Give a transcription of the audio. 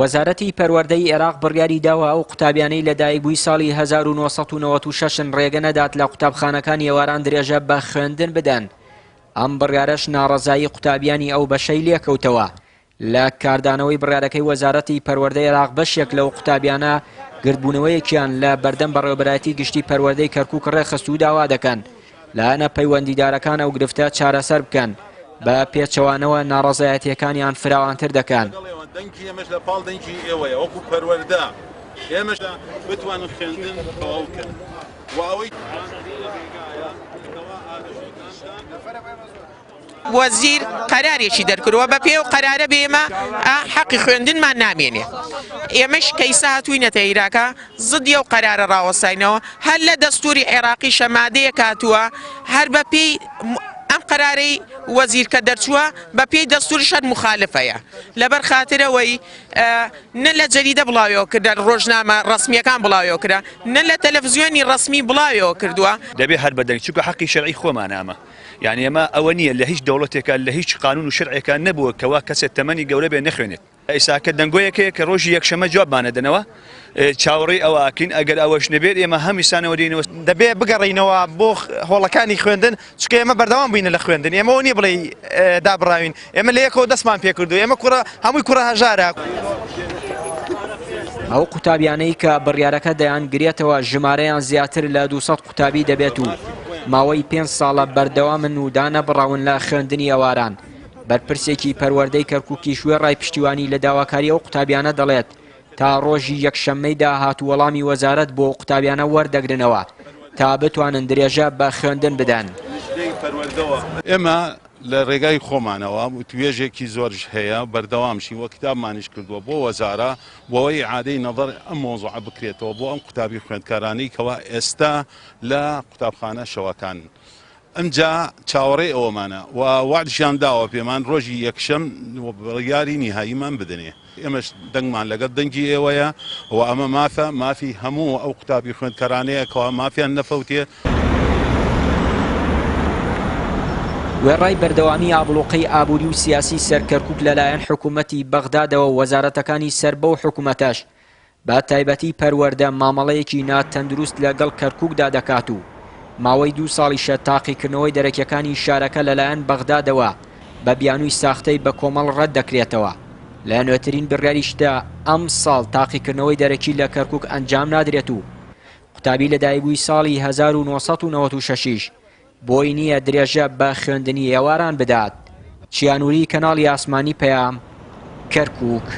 وەزارەتی پەروەردەی عێراق بڕیاری داوە ئەو قوتابیانەی لەدایکبووی ساڵی 1996 ڕێگە نەدات لە قوتابخانەکانی ئێواران درێژە بە خوێندن بدەن. ئەم بڕیارەش ناڕەزایی قوتابیانی ئەو بەشەی لێکەوتەوە. لە کاردانەوەی بڕیارەکەی وەزارەتی پەروەردەی عێراق بەشێک لەو قوتابیانە گردبوونەوەیەکیان لە بەردەم بەڕێوەبەرایەتی گشتی پەروەردەی کەرکووک ڕێخست و داوا دەکەن لایەنە پەیوەندیدارەکان ئەو گرفتە چارەسەر بکەن بە پێچەوانەوە ناڕەزایەتیەکانیان فراوانتر دەکەن. دەنگی ئێمەش لە پاڵ دەنگی ئێوەیە وەکو پەروەردە ئێمەش بتوانن خوێندن تەواو بکەن و ئەوەی وەزیر قەرارێکی دەرکردووە بە پێی و قەرارە بێمە حەقی خوێندنمان نامێنێ. ئێمەش کەیسا هاتووینەتە عێراقا زدی ئەو قەرارە ڕاوەستاینەوە هەر لە دەستوری عێراقی شەمادەیە کاتووە هەر بە پێی ئەم قەرارەی وەزیر کە دەرچووە بە پێی دەستوری شەر مخالفەیە لەبەر خاترەوەی نە لە جەریدە بڵاویەوە کردە ڕۆژنامە ڕسمیەکان بڵاویەوە کرا نە لە تەلەڤیزیۆنی ڕسمی بڵاویەوە کردووە. دەبێ هەر بەدەنگ چونکە حەقی شەرعی خۆمانامە. یعنی ئەمە ئەوە نییە لە هیچ دەوڵەتێکە لە هیچ قانون و شەرعێکان نەبووە کەوا کەسێک تەمەنی گەورە بێ نەخوێنێت. ئێساکە دەنگۆیەکەیە کە ڕۆژی یەکشەمە جوابمانە دەنەوە چاوەڕێی ئەوەکەین ئەگەر ئەوەش نەبێت ئێمە هەمیسانەوە دێنەوە دەبێ بگەڕینەوە بۆ هۆڵەکانی خوێندن چکە ئێمە بەردەوام بووینە لە خوێندن ئێمەەوە نیە بڵێ دابڕاوین ئێمە لە یەکەوە دەستمان پێ کردو ئێمە کوڕە هەمووی کوڕە هەژارە. ئەو قوتابیانەی کە بڕیارەکە دەیانگرێتەوە ژمارەیان زیاتر لە 200 قوتابی دەبێت و ماوەی 5 ساڵە بەردەوامن و دانەبڕاون لە خوێندنی ئەواران. بەرپرسێکی پەروەردەی کەرکووکی شوێ ڕای پشتیوانی لە داواکاری ئەو قوتابیانە دەڵێت تا ڕۆژی یەکشەممەی داهات وەڵامی وەزارەت بۆ قوتابیانە وەردەگرنەوە تا بتوانن درێژە بە خوێندن بدەن. ئێمە لە ڕێگای خۆمانەوە توێژێکی زۆرش هەیە بەردەوامشی وە کتابمانیش کردووە بۆ وەزارە بۆەوەی عادەی نەظەر ئەم مۆزوعە بکرێتەوە بۆ ئەم قوتابی خوێندکارانەی کەوا ئێستا لە قوتابخانە شەوەکان. ئەمجا چاوەڕێی ئەوەمانە و وعدشیان داوە پێمان ڕۆژی یەکشەم بڕیاری نیهاییمان بدنێ. ئێمەش دەنگمان لەگەڵ دەنگی ئێوەیە و ئەمە مافی هەموو ئەو قوتابی خوێندکارانەیە کەوا مافیان نەفەوتێ. وێڕای بەردەوامی ئابڵۆقەی ئابووری و سیاسی سەرکەرکووک لەلایەن حکوومەتی بەغدادەوە وەزارەتەکانی سەر بەو حکوومەتەش بە تایبەتی پەروەردە مامەڵەیەکی ناتەندروست لەگەڵ کەرکووکدا دەکات و ماوەی 2 ساڵیشە تاقیکردنەوەی دەرەکیەکانی شارەکە لەلایەن بەغدادەوە بە بیانووی ساختەی بە کۆمەڵ ڕەت دەکرێتەوە. لە نوێترین بڕیاریشدا ئەم ساڵ تاقیکردنەوەی دەرەکی لە کەرکووک ئەنجام نادرێت و قوتابی لەدایکبووی ساڵی 1996 بۆی نییە درێژە بە خوێندنی ئێواران بدات. چیانووری کەناڵی ئاسمانی پەیام کەرکووک.